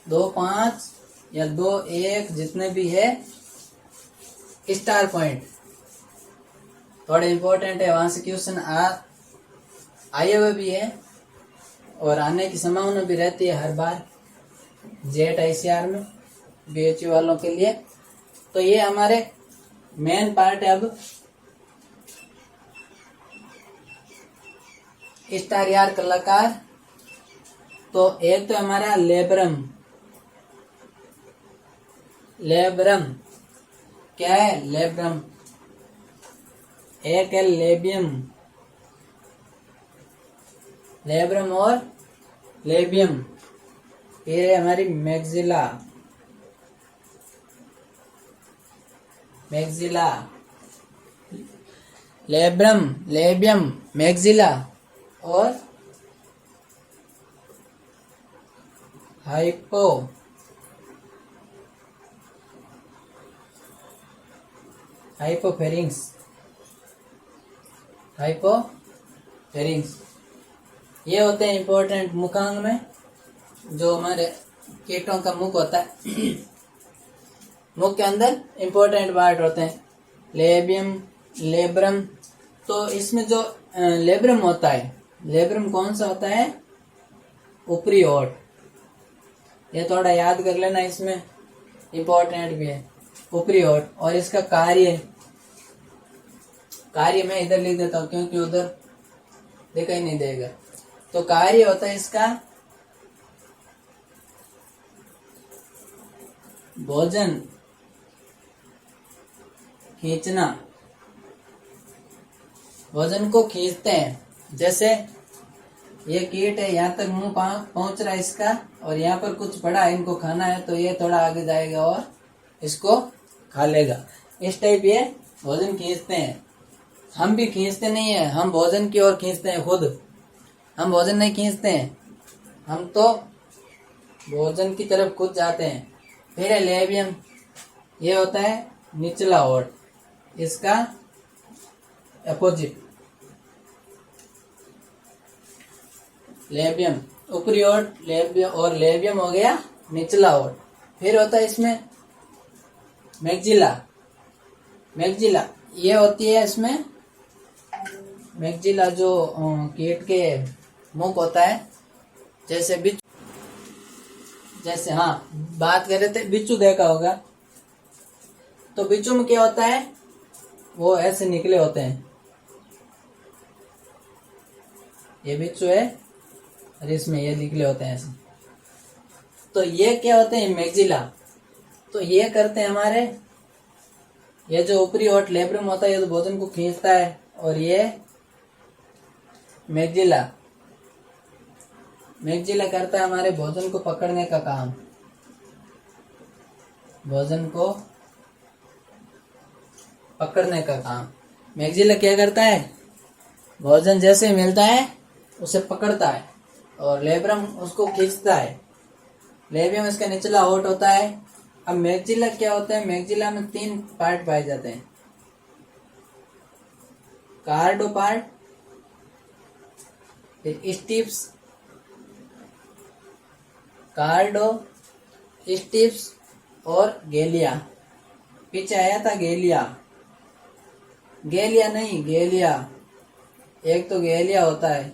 2-5 या 2-1 जितने भी है स्टार पॉइंट थोड़े इंपॉर्टेंट है, वहां से क्वेश्चन आए हुए भी है और आने की संभावना भी रहती है हर बार जेट ICR में BHU वालों के लिए। तो ये हमारे मेन पार्ट है। अब स्टार यार कलाकार, तो एक तो हमारा लेब्रम क्या है? लेब्रम। एक है लेबियम, लेब्रम और लेबियम। फिर है हमारी मैक्सिला, लेब्रम, लेबियम, मैक्सिला और हाइपोफेरिंग्स। ये होते हैं इंपॉर्टेंट मुखांग में, जो हमारे कीटों का मुख होता है। मुख के अंदर इंपॉर्टेंट पार्ट होते हैं लेबियम, लेब्रम। तो इसमें जो लेब्रम होता है, लेब्रम कौन सा होता है? ऊपरी होठ। ये थोड़ा याद कर लेना, इसमें इंपॉर्टेंट भी है ऊपरी होठ। और इसका कार्य मैं इधर लिख देता हूँ क्योंकि उधर दिखाई नहीं देगा। तो कार्य होता है इसका भोजन खींचना, भोजन को खींचते हैं। जैसे ये कीट है, यहाँ तक मुंह पहुंच रहा है इसका, और यहाँ पर कुछ पड़ा है, इनको खाना है, तो ये थोड़ा आगे जाएगा और इसको खा लेगा। इस टाइप ये भोजन खींचते हैं। हम भी खींचते नहीं है, हम भोजन की ओर खींचते हैं खुद, हम भोजन नहीं खींचते हैं, हम तो भोजन की तरफ खुद जाते हैं। फिर है लेबियम, ये होता है निचला होठ, इसका अपोजिट। लेबियम ऊपरी ओठ, लेबियम, और लेबियम हो गया निचला ओठ। फिर होता है इसमें मैक्सिला, मैक्सिला ये होती है इसमें मैक्सिला जो कीट के मुख होता है। जैसे बिच्छू, जैसे हाँ बात कर रहे थे, बिच्छू देखा होगा, तो बिच्छू में क्या होता है, वो ऐसे निकले होते हैं, ये बिच्छू है और इसमें ये निकले होते हैं ऐसे। तो ये क्या होते हैं, मैक्सिला। तो ये करते हैं हमारे, ये जो ऊपरी ओठ लेब्रम होता है ये तो भोजन को खींचता है, और ये मैक्सिला, मैक्सिला करता है हमारे भोजन को पकड़ने का काम, भोजन को पकड़ने का काम। मैक्सिला क्या करता है, भोजन जैसे मिलता है उसे पकड़ता है, और लेब्रम उसको खींचता है। लेबियम इसका निचला होठ होता है। अब मैक्सिला क्या होता है, मैक्सिला में 3 पार्ट पाए जाते हैं, कार्डो पार्ट, फिर स्टिप्स, कार्डो, स्टिप्स और गेलिया। पीछे आया था गेलिया, गेलिया नहीं गेलिया, एक तो गेलिया होता है,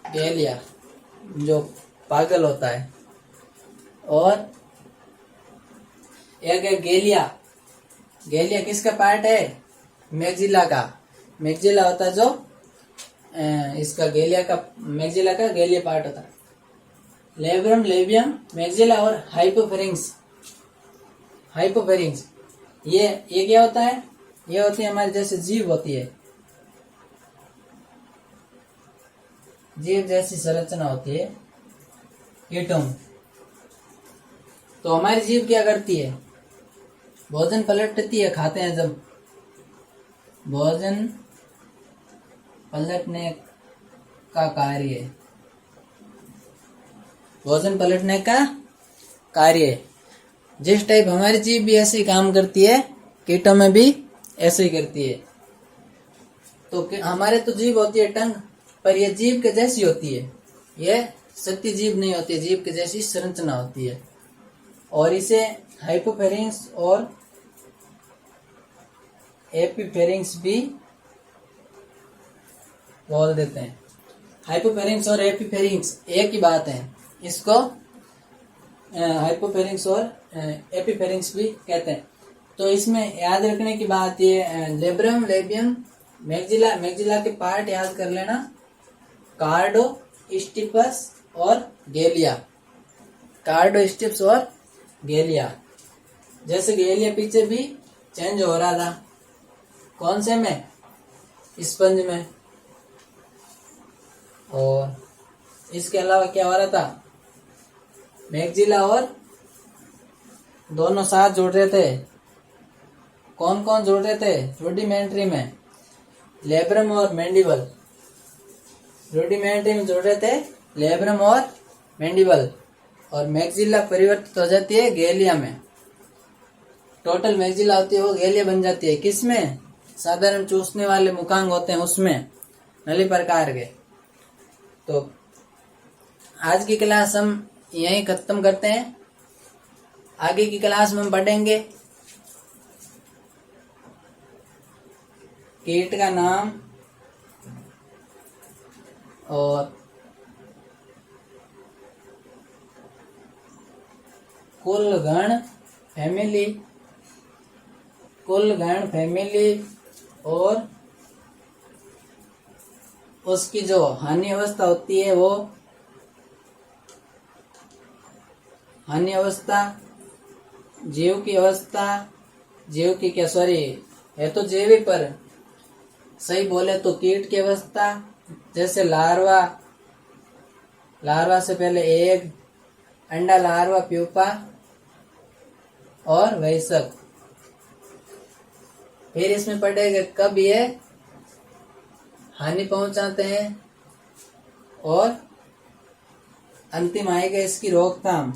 गेलिया जो पागल होता है, और एक है गेलिया। गेलिया किसका पार्ट है, मैक्सिला का। मैक्सिला होता है जो इसका गेलिया का, मैक्सिला का गेलिया पार्ट होता है। लेब्रम, लेबियम, मैक्सिला और हाइपोफेरिंक्स, हाइपोफेरिंक्स ये क्या होता है, ये होती है हमारी जैसे जीभ होती है, जीभ जैसी संरचना होती है कीटों में। तो हमारी जीभ क्या करती है, भोजन पलटती है, खाते हैं जब, भोजन पलटने का कार्य, भोजन पलटने का कार्य। जिस टाइप हमारी जीभ भी ऐसे ही काम करती है, कीटों में भी ऐसे ही करती है। तो हमारे तो जीभ होती है टंग, पर यह जीभ के जैसी होती है, यह सत्य जीभ नहीं होती है, जीभ के जैसी संरचना होती है, और इसे हाइपोफेरिंक्स और एपिफेरिंक्स भी बोल देते हैं। हाइपोफेरिंक्स और एपिफेरिंक्स एक ही बात है, इसको हाइपोफेरिंक्स और एपिफेरिंक्स भी कहते हैं। तो इसमें याद रखने की बात ये, लेब्रम, लेबियम, मैक्सिला, मैक्सिला के पार्ट याद कर लेना, कार्डो, स्टिपस और गेलिया, कार्डो, स्टिप्स और गेलिया। जैसे गेलिया पीछे भी चेंज हो रहा था, कौन से में, स्पंज में, और इसके अलावा क्या हो रहा था, मैक्सिला और दोनों साथ जुड़ रहे थे। कौन कौन जुड़ रहे थे, रूडिमेंट्री में लेब्रम और मैंडिबल, रूडिमेंट्री में जुड़ रहे थे लेब्रम और मैंडिबल, और मैक्सिला परिवर्तित हो जाती है गेलिया में। टोटल मैक्सिला होती है वो गेलिया बन जाती है, किसमें, साधारण चूसने वाले मुखांग होते हैं उसमें, नली प्रकार के। तो आज की क्लास हम यहीं खत्म करते हैं, आगे की क्लास में हम पढ़ेंगे कीट का नाम और कुल गण फैमिली, कुल गण फैमिली और उसकी जो हानि अवस्था होती है वो हानि अवस्था, जीव की अवस्था, जीव की क्या सॉरी है तो जीव ही पर सही बोले तो कीट की अवस्था, जैसे लार्वा, लार्वा से पहले एग, अंडा, लार्वा, प्यूपा और वयस्क। फिर इसमें पढ़ेगा कब ये हानि पहुंचाते हैं और अंतिम आएगा इसकी रोकथाम।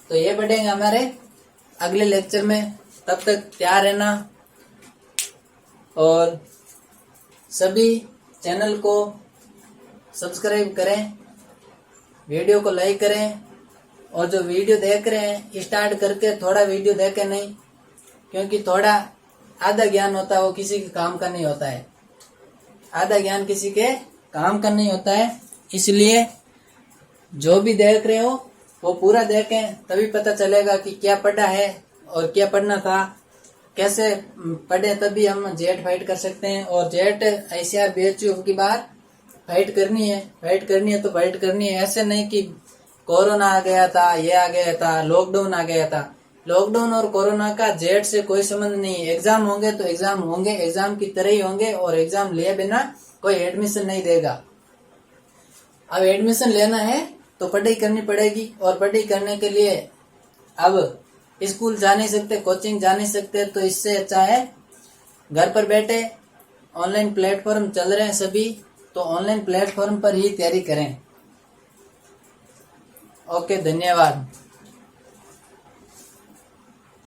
तो ये पढ़ेंगे हमारे अगले लेक्चर में। तब तक तैयार रहना और सभी चैनल को सब्सक्राइब करें, वीडियो को लाइक करें और जो वीडियो देख रहे हैं स्टार्ट करके थोड़ा वीडियो देखें नहीं, क्योंकि थोड़ा आधा ज्ञान होता है वो किसी के काम का नहीं होता है, आधा ज्ञान किसी के काम का नहीं होता है। इसलिए जो भी देख रहे हो वो पूरा देखें, तभी पता चलेगा कि क्या पढ़ा है और क्या पढ़ना था, कैसे पढ़े तभी हम जेट फाइट कर सकते हैं। और जेट ICR BHU की बार फाइट करनी है, फाइट करनी है तो फाइट करनी है। ऐसे नहीं कि कोरोना आ गया था, ये आ गया था, लॉकडाउन आ गया था। लॉकडाउन और कोरोना का जेट से कोई संबंध नहीं है। एग्जाम होंगे तो एग्जाम होंगे, एग्जाम की तरह ही होंगे और एग्जाम लिए बिना कोई एडमिशन नहीं देगा। अब एडमिशन लेना है तो पढ़ाई करनी पड़ेगी और पढ़ाई करने के लिए अब स्कूल जा नहीं सकते, कोचिंग जा नहीं सकते, तो इससे अच्छा है घर पर बैठे ऑनलाइन प्लेटफॉर्म चल रहे हैं सभी, तो ऑनलाइन प्लेटफॉर्म पर ही तैयारी करें। ओके, धन्यवाद।